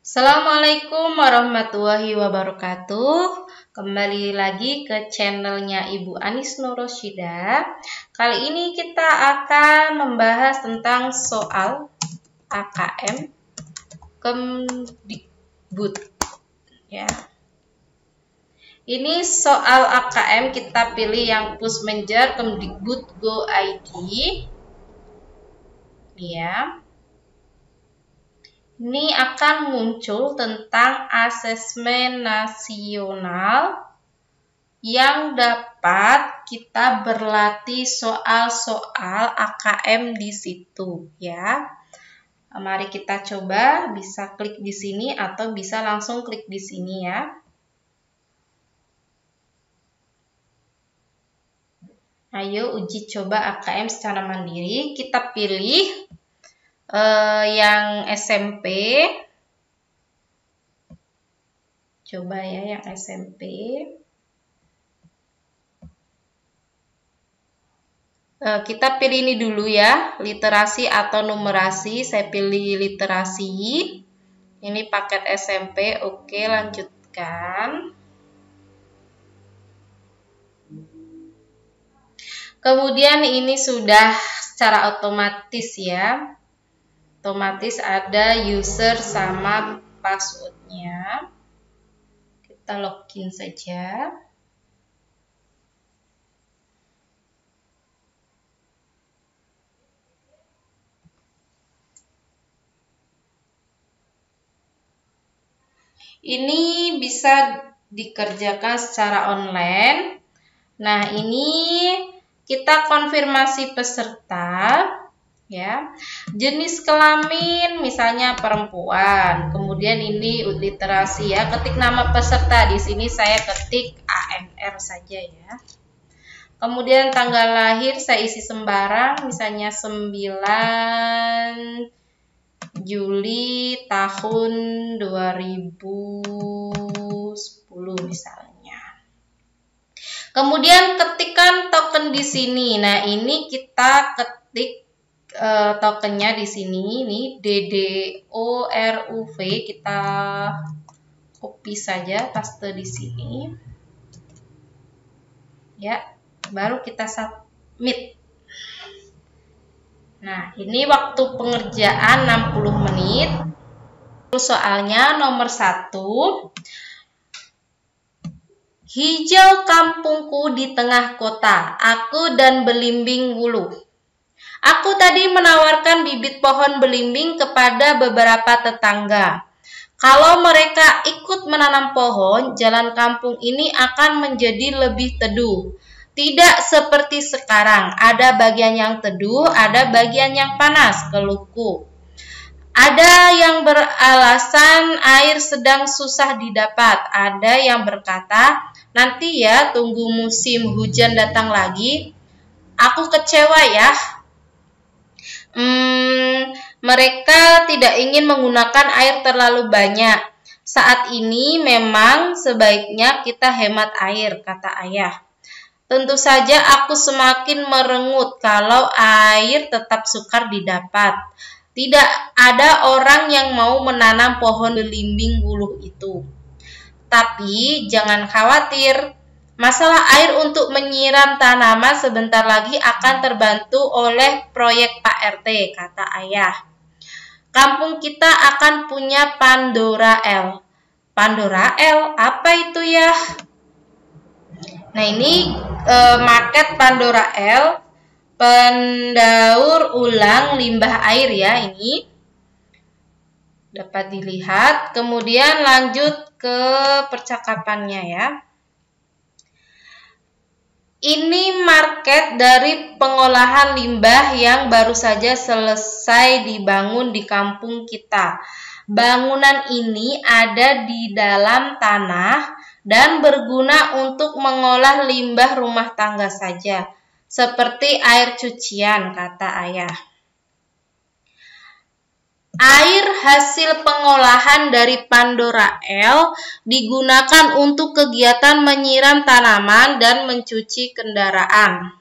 Assalamualaikum warahmatullahi wabarakatuh. Kembali lagi ke channelnya Ibu Anis Nur Rosyida. Kali ini kita akan membahas tentang soal AKM Kemdikbud ya. Ini soal AKM, kita pilih yang Pusmenjar Kemdikbud Go ID ya. Ini akan muncul tentang asesmen nasional yang dapat kita berlatih soal-soal AKM di situ ya. Mari kita coba, bisa klik di sini atau bisa langsung klik di sini ya. Ayo uji coba AKM secara mandiri. Kita pilih yang SMP, coba ya yang SMP. Kita pilih ini dulu ya, literasi atau numerasi. Saya pilih literasi. Ini paket SMP. Oke, lanjutkan. Kemudian ini sudah secara otomatis ya. Otomatis ada user sama passwordnya. Kita login saja. Ini bisa dikerjakan secara online. Nah, ini kita konfirmasi peserta. Ya, jenis kelamin misalnya perempuan. Kemudian ini literasi ya. Ketik nama peserta, di sini saya ketik AMR saja ya. Kemudian tanggal lahir saya isi sembarang, misalnya 9 Juli tahun 2010 misalnya. Kemudian ketikkan token di sini. Nah, ini kita ketik tokennya di sini, ini DDORUV, kita copy saja, paste di sini ya, baru kita submit. Nah, ini waktu pengerjaan 60 menit. Soalnya nomor 1, hijau kampungku di tengah kota, aku dan belimbing wuluh. Aku tadi menawarkan bibit pohon belimbing kepada beberapa tetangga. Kalau mereka ikut menanam pohon, jalan kampung ini akan menjadi lebih teduh. Tidak seperti sekarang, ada bagian yang teduh, ada bagian yang panas, keluhku. Ada yang beralasan air sedang susah didapat, ada yang berkata, nanti ya tunggu musim hujan datang lagi. Aku kecewa ya. Mereka tidak ingin menggunakan air terlalu banyak. Saat ini memang sebaiknya kita hemat air, kata ayah. Tentu saja aku semakin merengut kalau air tetap sukar didapat. Tidak ada orang yang mau menanam pohon belimbing wuluh itu. Tapi jangan khawatir. Masalah air untuk menyiram tanaman sebentar lagi akan terbantu oleh proyek Pak RT, kata ayah. Kampung kita akan punya Pandora L. Pandora L, apa itu ya? Nah, ini market Pandora L, pendaur ulang limbah air ya, ini dapat dilihat. Kemudian lanjut ke percakapannya ya. Ini market dari pengolahan limbah yang baru saja selesai dibangun di kampung kita. Bangunan ini ada di dalam tanah dan berguna untuk mengolah limbah rumah tangga saja, seperti air cucian, kata ayah. Air hasil pengolahan dari Pandora L digunakan untuk kegiatan menyiram tanaman dan mencuci kendaraan.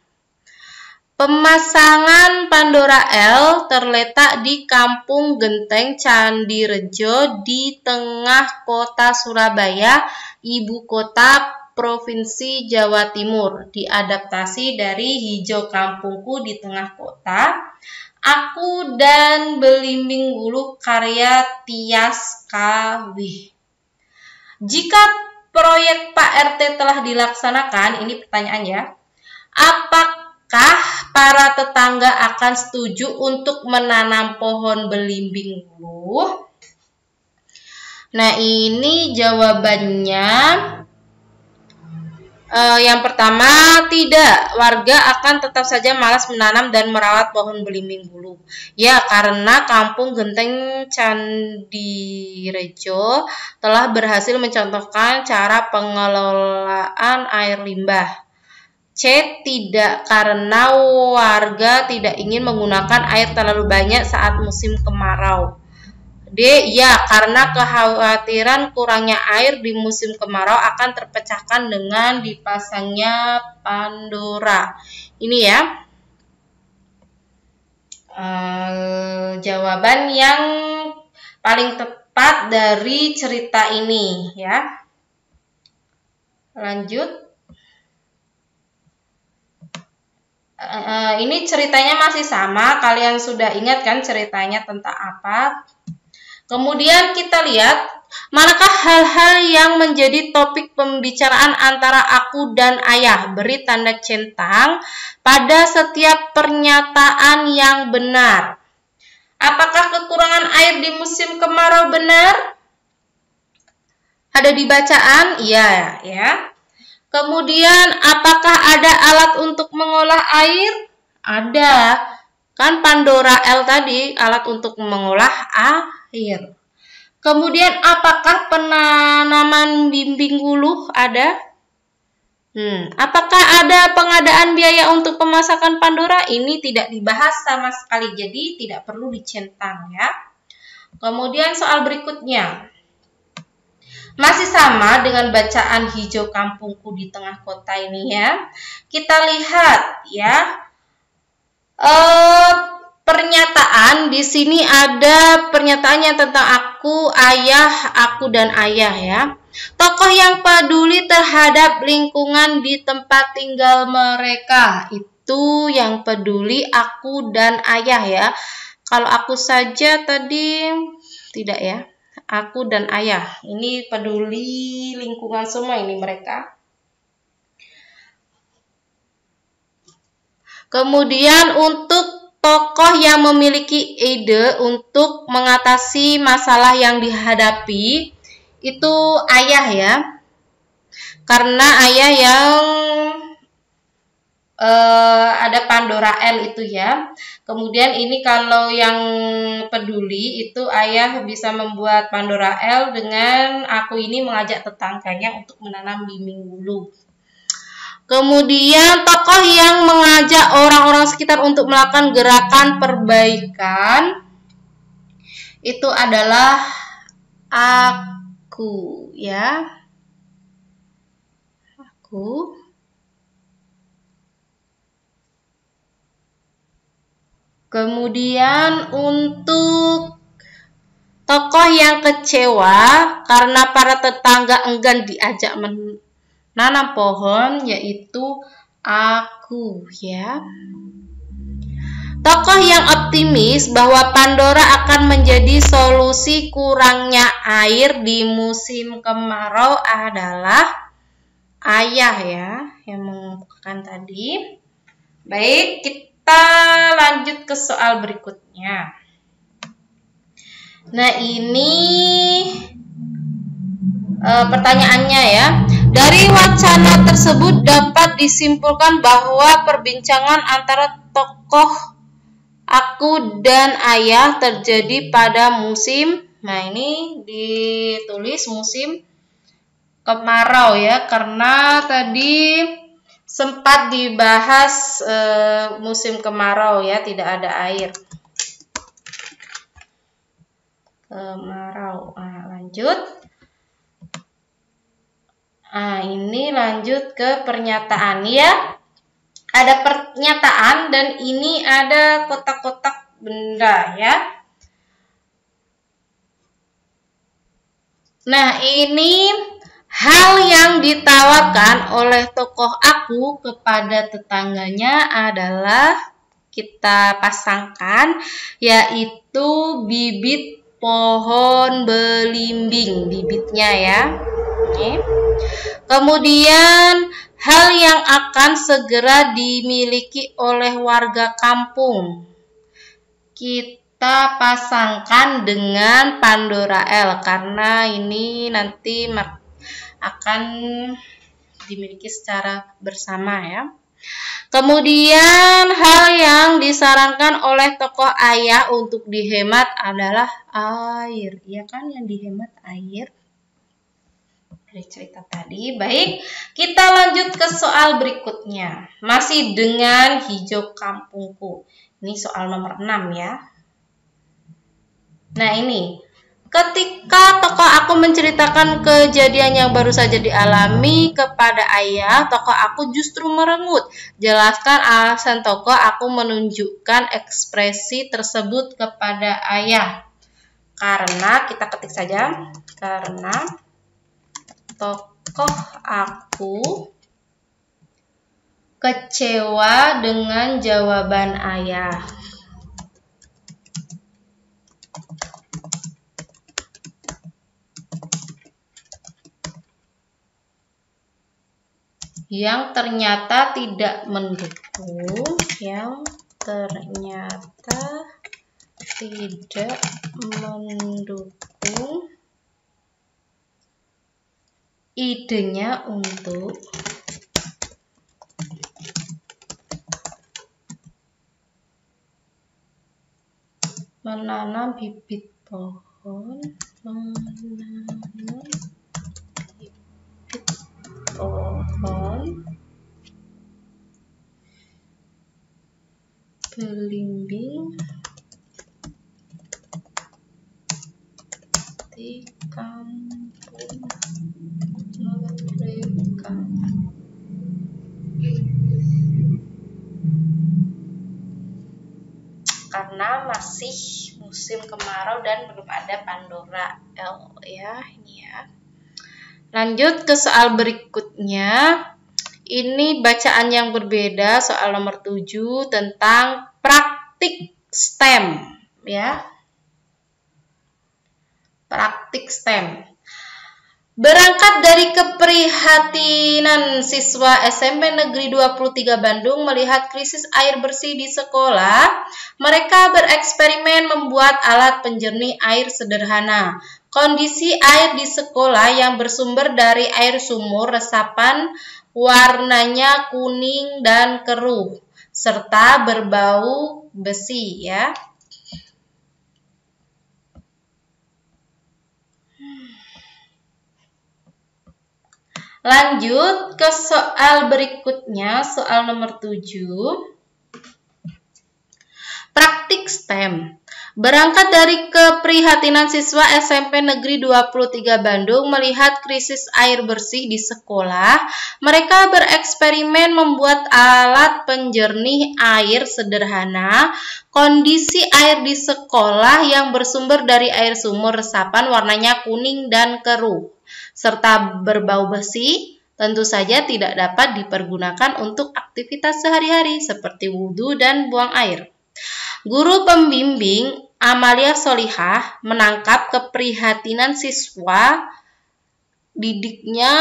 Pemasangan Pandora L terletak di Kampung Genteng Candirejo di tengah kota Surabaya, ibu kota Provinsi Jawa Timur. Diadaptasi dari Hijau Kampungku di Tengah Kota, Aku dan Belimbing Wuluh karya Tias Kawih. Jika proyek Pak RT telah dilaksanakan, ini pertanyaan ya, apakah para tetangga akan setuju untuk menanam pohon belimbing wuluh? Nah, ini jawabannya. Yang pertama, tidak. Warga akan tetap saja malas menanam dan merawat pohon belimbing wuluh. Ya, karena Kampung Genteng Candirejo telah berhasil mencontohkan cara pengelolaan air limbah. C. Tidak, karena warga tidak ingin menggunakan air terlalu banyak saat musim kemarau. D. Ya, karena kekhawatiran kurangnya air di musim kemarau akan terpecahkan dengan dipasangnya Pandora. Ini ya jawaban yang paling tepat dari cerita ini ya. Lanjut. Ini ceritanya masih sama, kalian sudah ingat kan ceritanya tentang apa? Kemudian kita lihat, manakah hal-hal yang menjadi topik pembicaraan antara aku dan ayah? Beri tanda centang pada setiap pernyataan yang benar. Apakah kekurangan air di musim kemarau benar? Ada di bacaan? Iya ya. Kemudian, apakah ada alat untuk mengolah air? Ada. Kan Pandora L tadi, alat untuk mengolah air. Kemudian, apakah penanaman bimbing wuluh? Ada. Apakah ada pengadaan biaya untuk pemasakan Pandora? Ini tidak dibahas sama sekali, jadi tidak perlu dicentang ya. Kemudian soal berikutnya. Masih sama dengan bacaan Hijau Kampungku di Tengah Kota ini ya. Kita lihat ya. Pernyataan di sini ada pernyataannya tentang aku, ayah, aku dan ayah ya. Tokoh yang peduli terhadap lingkungan di tempat tinggal mereka. Itu yang peduli aku dan ayah ya. Kalau aku saja tadi tidak ya. Aku dan ayah, ini peduli lingkungan semua ini mereka. Kemudian untuk tokoh yang memiliki ide untuk mengatasi masalah yang dihadapi, itu ayah ya. Karena ayah yang ada Pandora L itu ya. Kemudian ini kalau yang peduli itu ayah bisa membuat Pandora L dengan aku ini mengajak tetangganya untuk menanam bimbing wuluh. Kemudian tokoh yang mengajak orang-orang sekitar untuk melakukan gerakan perbaikan itu adalah aku ya. Aku. Kemudian untuk tokoh yang kecewa karena para tetangga enggan diajak menanam pohon, yaitu aku ya. Tokoh yang optimis bahwa Pandora akan menjadi solusi kurangnya air di musim kemarau adalah ayah ya, yang mengungkapkan tadi. Baik, kita lanjut ke soal berikutnya. Nah, ini pertanyaannya ya. Dari wacana tersebut dapat disimpulkan bahwa perbincangan antara tokoh aku dan ayah terjadi pada musim, nah ini ditulis musim kemarau ya, karena tadi sempat dibahas musim kemarau ya, tidak ada air. Kemarau. Nah, lanjut. Nah, ini lanjut ke pernyataan ya. ada pernyataan dan ini ada kotak-kotak benda ya. Nah, ini hal yang ditawarkan oleh tokoh aku kepada tetangganya adalah kita pasangkan, yaitu bibit pohon belimbing, bibitnya ya. Oke. Kemudian hal yang akan segera dimiliki oleh warga kampung, kita pasangkan dengan Pandora L karena ini nanti akan dimiliki secara bersama ya. Kemudian hal yang disarankan oleh tokoh ayah untuk dihemat adalah air, ya kan, yang dihemat air. Dari cerita tadi. Baik, kita lanjut ke soal berikutnya. Masih dengan hijau kampungku. Ini soal nomor 6 ya. Nah, ini. Ketika tokoh aku menceritakan kejadian yang baru saja dialami kepada ayah, tokoh aku justru merengut. Jelaskan alasan tokoh aku menunjukkan ekspresi tersebut kepada ayah. Karena, kita ketik saja. Karena tokoh aku kecewa dengan jawaban ayah. Yang ternyata tidak mendukung, idenya untuk menanam bibit pohon, belimbing di kampung mereka. Karena masih musim kemarau dan belum ada Pandora L ya, ini ya. Lanjut ke soal berikutnya. Ini bacaan yang berbeda, soal nomor 7 tentang praktik STEM ya. Praktik STEM. Berangkat dari keprihatinan siswa SMP Negeri 23 Bandung melihat krisis air bersih di sekolah, mereka bereksperimen membuat alat penjernih air sederhana. Kondisi air di sekolah yang bersumber dari air sumur resapan warnanya kuning dan keruh, serta berbau besi ya. Lanjut ke soal berikutnya, soal nomor 7. Praktik STEM. Berangkat dari keprihatinan siswa SMP Negeri 23 Bandung melihat krisis air bersih di sekolah, mereka bereksperimen membuat alat penjernih air sederhana. Kondisi air di sekolah yang bersumber dari air sumur resapan warnanya kuning dan keruh, serta berbau besi, tentu saja tidak dapat dipergunakan untuk aktivitas sehari-hari seperti wudhu dan buang air. Guru pembimbing Amalia Solihah menangkap keprihatinan siswa didiknya,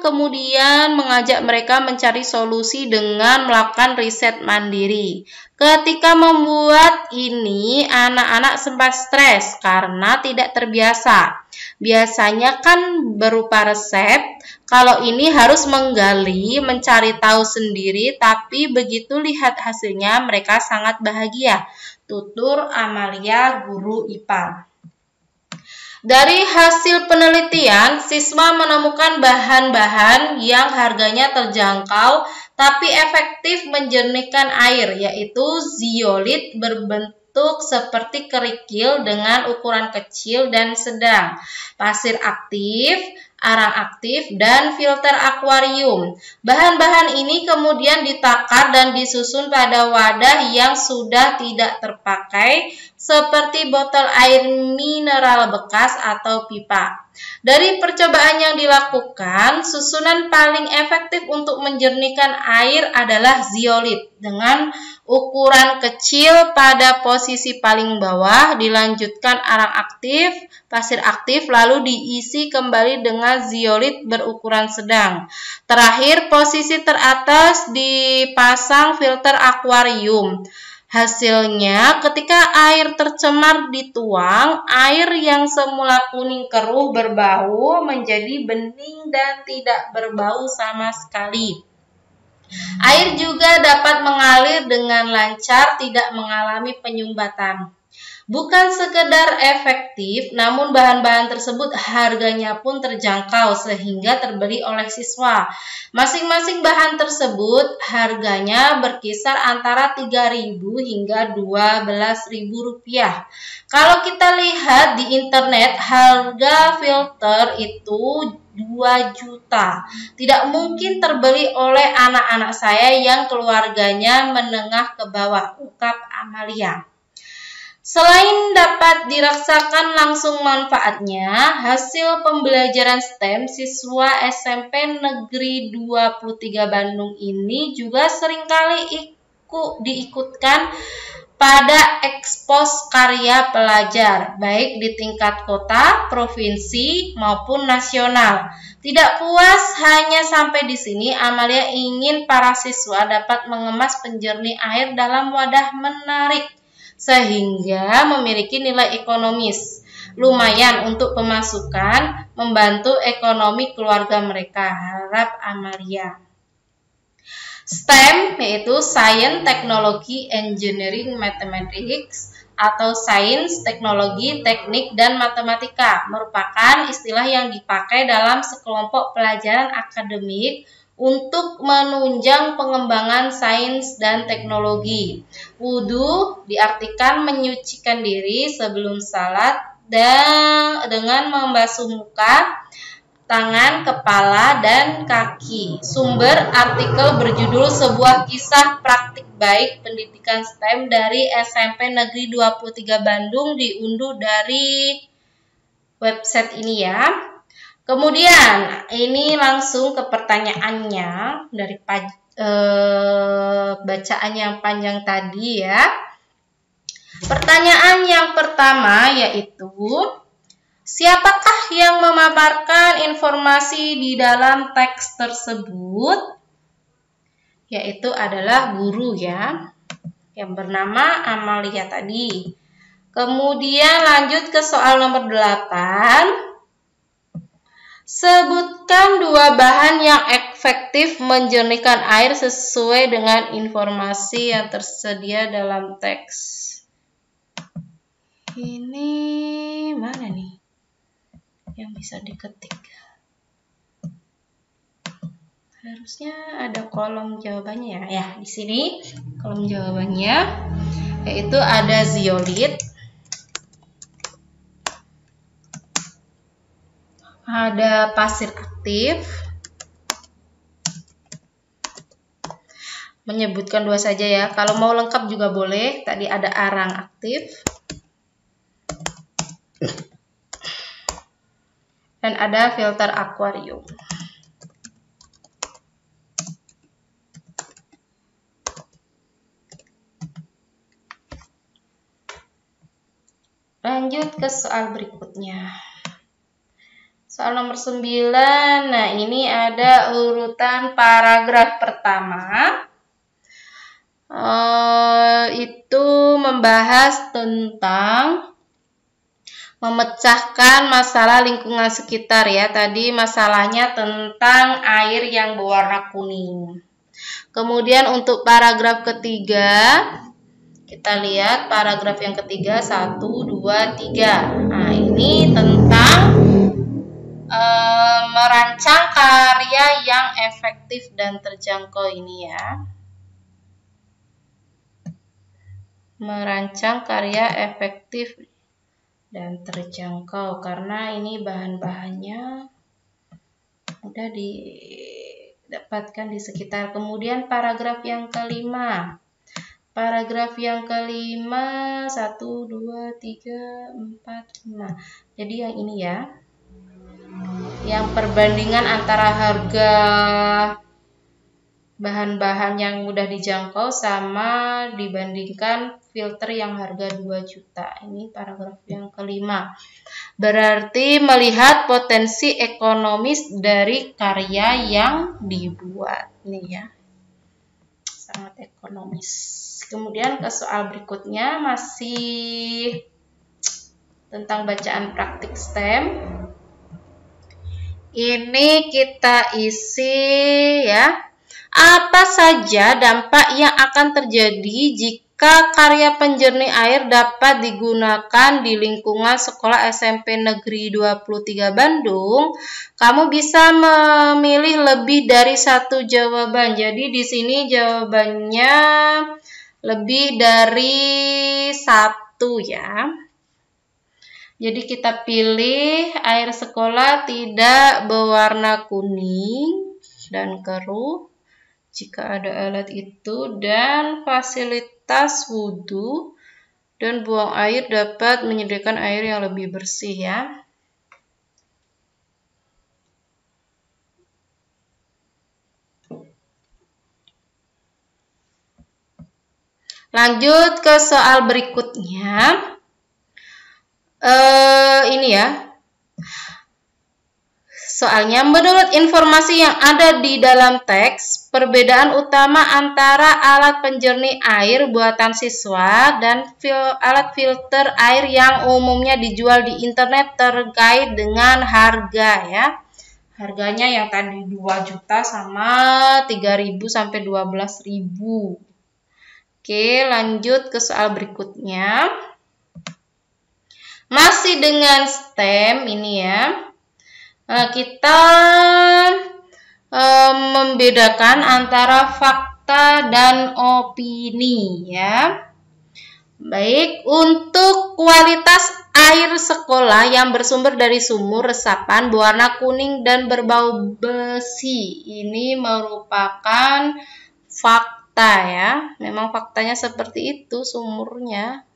kemudian mengajak mereka mencari solusi dengan melakukan riset mandiri. Ketika membuat ini, anak-anak sempat stres karena tidak terbiasa. Biasanya kan berupa resep, kalau ini harus menggali, mencari tahu sendiri, tapi begitu lihat hasilnya mereka sangat bahagia. Tutur Amalia, guru IPA. Dari hasil penelitian, siswa menemukan bahan-bahan yang harganya terjangkau tapi efektif menjernihkan air, yaitu zeolit berbentuk seperti kerikil dengan ukuran kecil dan sedang, pasir aktif, arang aktif, dan filter akuarium. Bahan-bahan ini kemudian ditakar dan disusun pada wadah yang sudah tidak terpakai, seperti botol air mineral bekas atau pipa. Dari percobaan yang dilakukan, susunan paling efektif untuk menjernihkan air adalah zeolit dengan ukuran kecil pada posisi paling bawah, dilanjutkan arang aktif, pasir aktif, lalu diisi kembali dengan zeolit berukuran sedang. Terakhir, posisi teratas dipasang filter akuarium. Hasilnya, ketika air tercemar dituang, air yang semula kuning keruh berbau menjadi bening dan tidak berbau sama sekali. Air juga dapat mengalir dengan lancar, tidak mengalami penyumbatan. Bukan sekedar efektif, namun bahan-bahan tersebut harganya pun terjangkau sehingga terbeli oleh siswa. Masing-masing bahan tersebut harganya berkisar antara Rp3.000 hingga Rp12.000. Kalau kita lihat di internet, harga filter itu 2 juta. Tidak mungkin terbeli oleh anak-anak saya yang keluarganya menengah ke bawah, ungkap Amalia. Selain dapat dirasakan langsung manfaatnya, hasil pembelajaran STEM siswa SMP Negeri 23 Bandung ini juga seringkali diikutkan pada ekspos karya pelajar, baik di tingkat kota, provinsi, maupun nasional. Tidak puas hanya sampai di sini, Amalia ingin para siswa dapat mengemas penjernih air dalam wadah menarik, sehingga memiliki nilai ekonomis lumayan untuk pemasukan, membantu ekonomi keluarga mereka, harap Amalia. STEM yaitu Science, Technology, Engineering, Mathematics atau Sains, Teknologi, Teknik, dan Matematika merupakan istilah yang dipakai dalam sekelompok pelajaran akademik untuk menunjang pengembangan sains dan teknologi. Wudu diartikan menyucikan diri sebelum salat dan dengan membasuh muka, tangan, kepala, dan kaki. Sumber artikel berjudul Sebuah Kisah Praktik Baik Pendidikan STEM dari SMP Negeri 23 Bandung, diunduh dari website ini ya. Kemudian ini langsung ke pertanyaannya dari bacaan yang panjang tadi ya. Pertanyaan yang pertama yaitu, siapakah yang memaparkan informasi di dalam teks tersebut? Yaitu adalah guru ya, yang bernama Amalia tadi. Kemudian lanjut ke soal nomor 8. Sebutkan 2 bahan yang efektif menjernihkan air sesuai dengan informasi yang tersedia dalam teks. Ini mana nih yang bisa diketik? Harusnya ada kolom jawabannya ya. Ya, di sini kolom jawabannya yaitu ada zeolit, ada pasir aktif, menyebutkan 2 saja ya, kalau mau lengkap juga boleh, tadi ada arang aktif, dan ada filter akuarium. Lanjut ke soal berikutnya. Soal nomor 9, nah ini ada urutan paragraf pertama. Itu membahas tentang memecahkan masalah lingkungan sekitar ya. Tadi masalahnya tentang air yang berwarna kuning. Kemudian untuk paragraf ketiga, kita lihat paragraf yang ketiga 1, 2, 3. Nah ini tentang merancang karya yang efektif dan terjangkau ini ya. Merancang karya efektif dan terjangkau, karena ini bahan-bahannya mudah didapatkan di sekitar. Kemudian paragraf yang kelima. Paragraf yang kelima 1, 2, 3, 4, 5. Jadi yang ini ya. Yang perbandingan antara harga bahan-bahan yang mudah dijangkau sama dibandingkan filter yang harga 2 juta. Ini paragraf yang kelima. Berarti melihat potensi ekonomis dari karya yang dibuat. Nih ya. Sangat ekonomis. Kemudian ke soal berikutnya masih tentang bacaan praktik STEM. Ini kita isi ya. Apa saja dampak yang akan terjadi jika karya penjernih air dapat digunakan di lingkungan sekolah SMP Negeri 23 Bandung? Kamu bisa memilih lebih dari satu jawaban. Jadi di sini jawabannya lebih dari satu ya. Jadi kita pilih air sekolah tidak berwarna kuning dan keruh jika ada alat itu, dan fasilitas wudhu dan buang air dapat menyediakan air yang lebih bersih ya. Lanjut ke soal berikutnya. Ini ya. Soalnya, menurut informasi yang ada di dalam teks, perbedaan utama antara alat penjernih air buatan siswa dan alat filter air yang umumnya dijual di internet terkait dengan harga ya. Harganya yang tadi 2 juta sama 3.000 sampai 12.000. Oke, lanjut ke soal berikutnya. Masih dengan STEM ini ya. Kita membedakan antara fakta dan opini ya. Baik, untuk kualitas air sekolah yang bersumber dari sumur resapan berwarna kuning dan berbau besi. Ini merupakan fakta ya. Memang faktanya seperti itu, sumurnya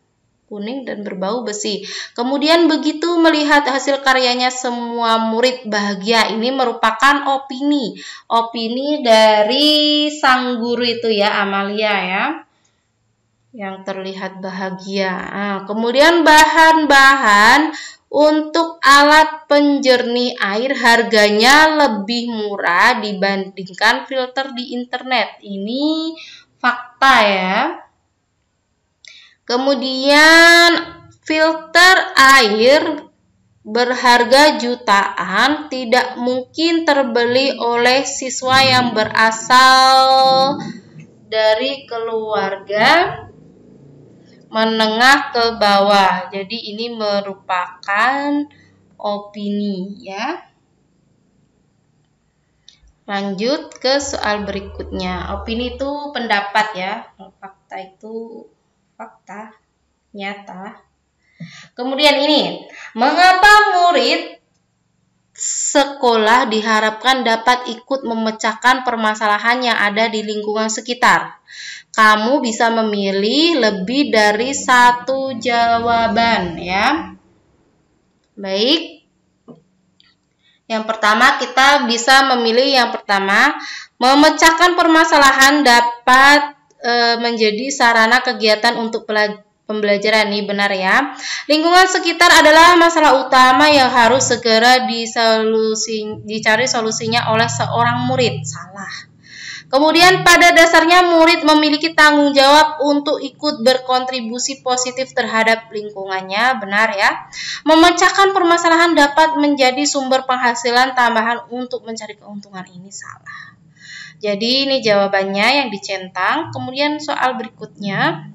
kuning dan berbau besi. Kemudian begitu melihat hasil karyanya semua murid bahagia. Ini merupakan opini. Opini dari sang guru itu ya, Amalia ya. Yang terlihat bahagia. Nah, kemudian bahan-bahan untuk alat penjernih air harganya lebih murah dibandingkan filter di internet. Ini fakta ya. Kemudian filter air berharga jutaan tidak mungkin terbeli oleh siswa yang berasal dari keluarga menengah ke bawah. Jadi ini merupakan opini ya. Lanjut ke soal berikutnya. Opini itu pendapat ya. Fakta itu fakta nyata. Kemudian ini, mengapa murid sekolah diharapkan dapat ikut memecahkan permasalahan yang ada di lingkungan sekitar? Kamu bisa memilih lebih dari satu jawaban ya. Baik. Yang pertama kita bisa memilih yang pertama, memecahkan permasalahan dapat menjadi sarana kegiatan untuk pembelajaran. Ini benar ya. Lingkungan sekitar adalah masalah utama yang harus segera dicari solusinya oleh seorang murid. Salah. Kemudian pada dasarnya murid memiliki tanggung jawab untuk ikut berkontribusi positif terhadap lingkungannya. Benar ya. Memecahkan permasalahan dapat menjadi sumber penghasilan tambahan untuk mencari keuntungan. Ini salah. Jadi ini jawabannya yang dicentang. Kemudian soal berikutnya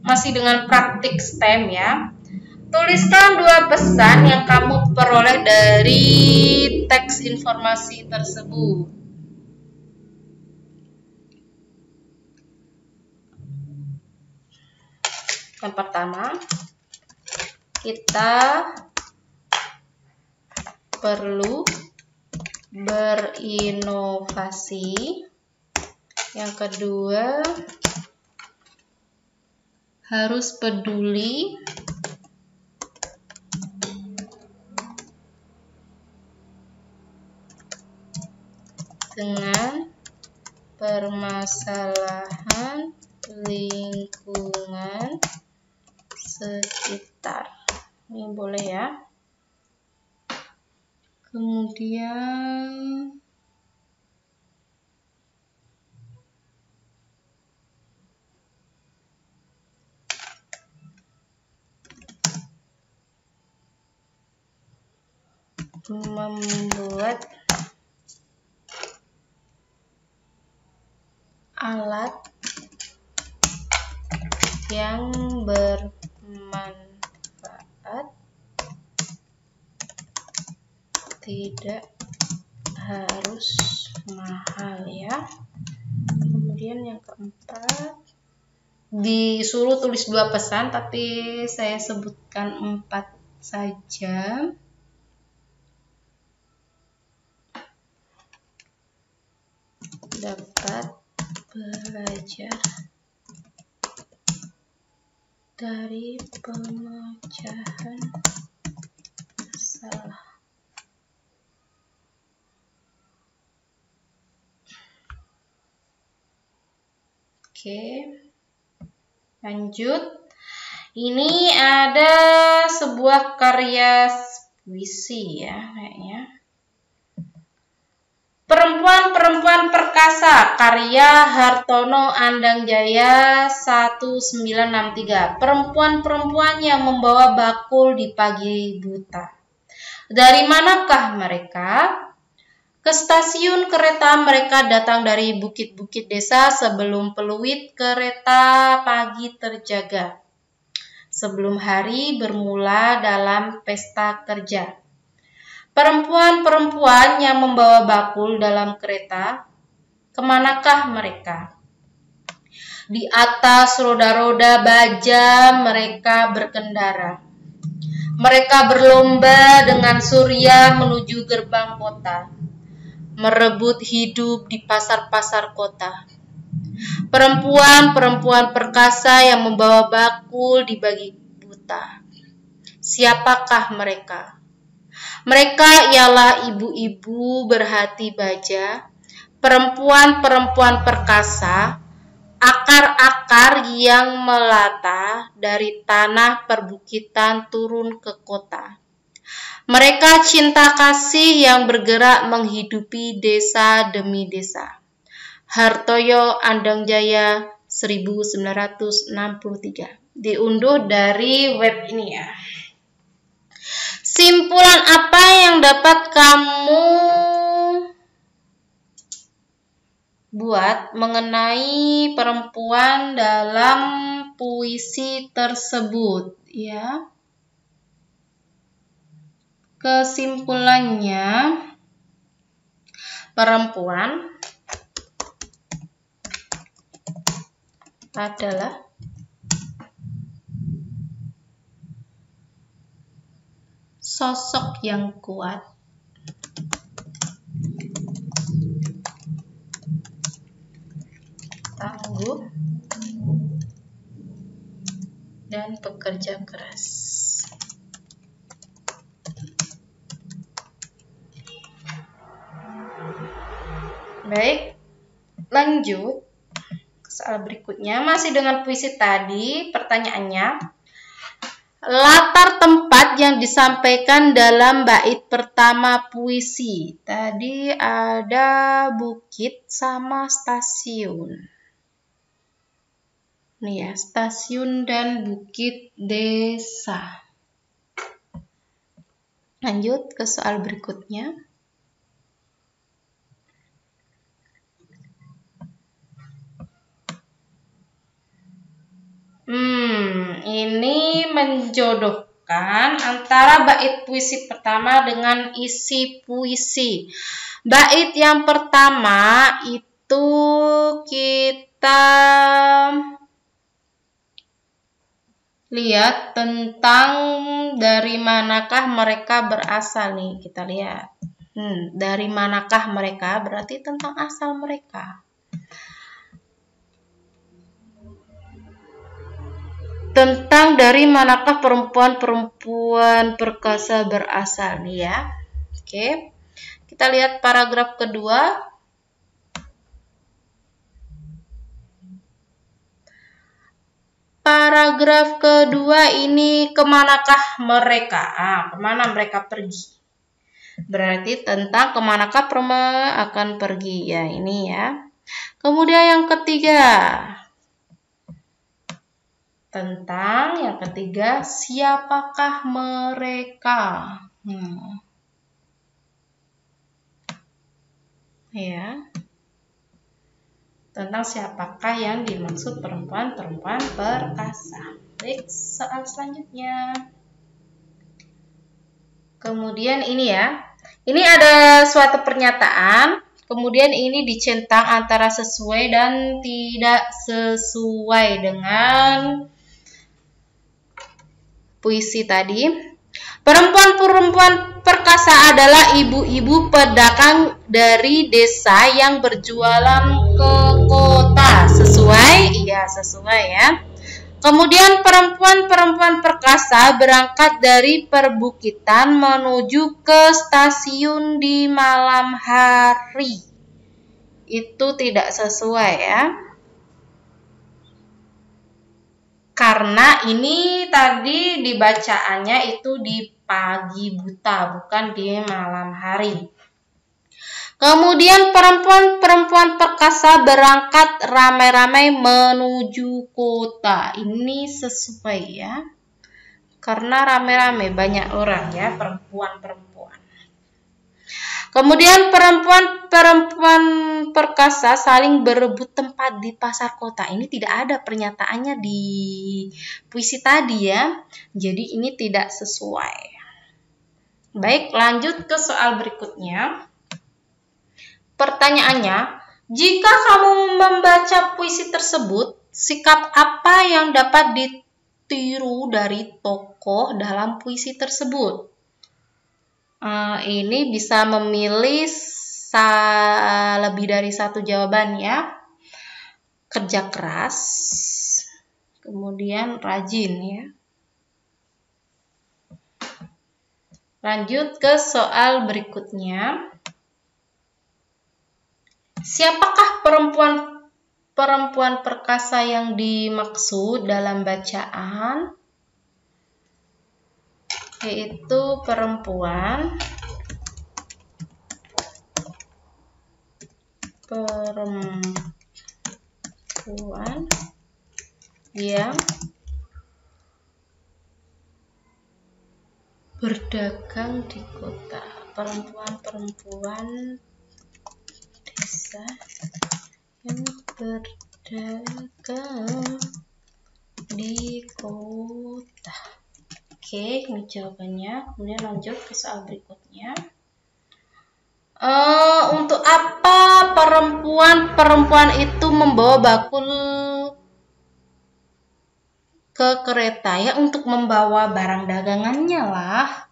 masih dengan praktik STEM ya. Tuliskan 2 pesan yang kamu peroleh dari teks informasi tersebut. Yang pertama, kita perlu berinovasi. Yang kedua, harus peduli dengan permasalahan lingkungan sekitar. Ini boleh ya. Kemudian membuat alat yang bermanfaat, tidak harus mahal ya. Kemudian yang keempat, disuruh tulis 2 pesan tapi saya sebutkan 4 saja. Dapat belajar dari pemecahan masalah. Oke, lanjut. Ini ada sebuah karya puisi ya kayaknya. Perempuan-perempuan perkasa, karya Hartono Andangjaya 1963. Perempuan-perempuan yang membawa bakul di pagi buta. Dari manakah mereka? Ke stasiun kereta mereka datang dari bukit-bukit desa sebelum peluit kereta pagi terjaga. Sebelum hari bermula dalam pesta kerja. Perempuan-perempuan yang membawa bakul dalam kereta, kemanakah mereka? Di atas roda-roda baja mereka berkendara. Mereka berlomba dengan surya menuju gerbang kota. Merebut hidup di pasar-pasar kota. Perempuan-perempuan perkasa yang membawa bakul di pagi buta. Siapakah mereka? Mereka ialah ibu-ibu berhati baja, perempuan-perempuan perkasa, akar-akar yang melata dari tanah perbukitan turun ke kota. Mereka cinta kasih yang bergerak menghidupi desa demi desa. Hartono Andangjaya 1963. Diunduh dari web ini ya. Simpulan apa yang dapat kamu buat mengenai perempuan dalam puisi tersebut ya? Kesimpulannya, perempuan adalah sosok yang kuat, tangguh, dan pekerja keras. Baik, lanjut ke soal berikutnya. Masih dengan puisi tadi, pertanyaannya, latar tempat yang disampaikan dalam bait pertama puisi. Tadi ada bukit sama stasiun. Nih ya, stasiun dan bukit desa. Lanjut ke soal berikutnya. Ini menjodohkan antara bait puisi pertama dengan isi puisi. Bait yang pertama itu kita lihat tentang dari manakah mereka berasal nih, kita lihat. Dari manakah mereka? Berarti tentang asal mereka. Tentang dari manakah perempuan-perempuan perkasa berasal nih ya. Oke. Kita lihat paragraf kedua. Paragraf kedua ini kemanakah mereka? Kemana mereka pergi? Berarti tentang kemanakah perempuan akan pergi. Ya, ini ya. Kemudian yang ketiga. Tentang yang ketiga, siapakah mereka? Ya. Tentang siapakah yang dimaksud perempuan-perempuan perkasa. Baik, soal selanjutnya. Kemudian ini ya. Ini ada suatu pernyataan, kemudian ini dicentang antara sesuai dan tidak sesuai dengan puisi tadi. Perempuan-perempuan perkasa adalah ibu-ibu pedagang dari desa yang berjualan ke kota. Sesuai? Iya, sesuai ya. Kemudian perempuan-perempuan perkasa berangkat dari perbukitan menuju ke stasiun di malam hari. Itu tidak sesuai ya. Karena ini tadi dibacaannya itu di pagi buta, bukan di malam hari. Kemudian perempuan-perempuan perkasa berangkat ramai-ramai menuju kota. Ini sesuai ya. Karena ramai-ramai banyak orang ya, perempuan-perempuan. Kemudian perempuan-perempuan perkasa saling berebut tempat di pasar kota. Ini tidak ada pernyataannya di puisi tadi ya. Jadi ini tidak sesuai. Baik, lanjut ke soal berikutnya. Pertanyaannya, jika kamu membaca puisi tersebut, sikap apa yang dapat ditiru dari tokoh dalam puisi tersebut? Ini bisa memilih lebih dari satu jawaban ya. Kerja keras, kemudian rajin ya. Lanjut ke soal berikutnya. Siapakah perempuan perkasa yang dimaksud dalam bacaan? Yaitu perempuan yang berdagang di kota. Perempuan-perempuan desa yang berdagang di kota. Oke, ini jawabannya. Kemudian lanjut ke soal berikutnya. Untuk apa perempuan itu membawa bakul ke kereta? Ya, untuk membawa barang dagangannya lah.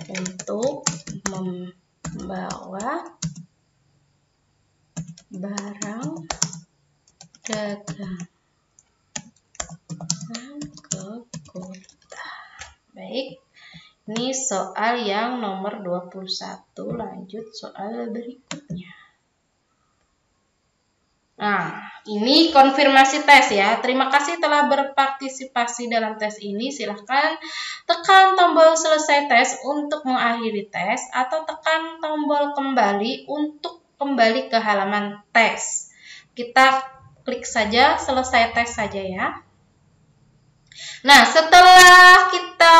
Untuk membawa barang dagangan ke kota. Baik, ini soal yang nomor 21. Lanjut soal berikutnya. Nah, ini konfirmasi tes ya. Terima kasih telah berpartisipasi dalam tes ini. Silahkan tekan tombol selesai tes untuk mengakhiri tes atau tekan tombol kembali untuk kembali ke halaman tes. Kita klik saja selesai tes saja ya. Nah, setelah kita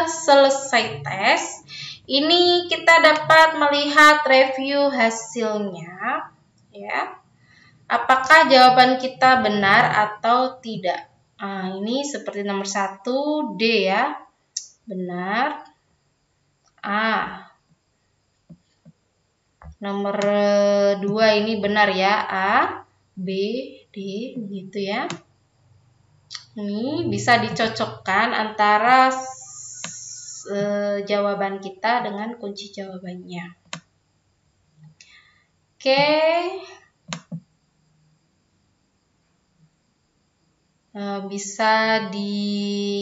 selesai tes, ini kita dapat melihat review hasilnya ya. Apakah jawaban kita benar atau tidak? Ini seperti nomor 1 D ya. Benar. Nomor 2 ini benar ya. A, B, D gitu ya. Ini bisa dicocokkan antara jawaban kita dengan kunci jawabannya. Oke. Bisa di-download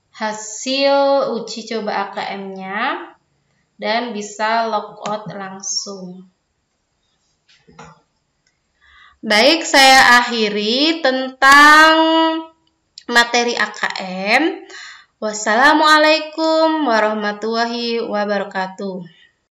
hasil uji coba AKM-nya dan bisa logout langsung. Baik, saya akhiri tentang materi AKM. Wassalamualaikum warahmatullahi wabarakatuh.